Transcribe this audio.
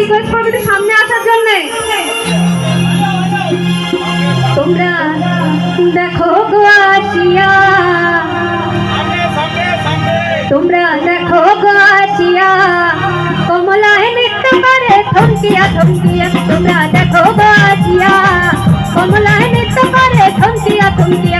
Request করবো একটু সামনে আসার জন্য। তোমরা দেখো গো আসিয়া, তোমরা দেখো গো আসিয়া, কমলায় নৃত্য করে থমকিয়া থমকিয়া। তোমরা দেখো গো আসিয়া, কমলায় নৃত্য করে থমকিয়া থমকিয়া।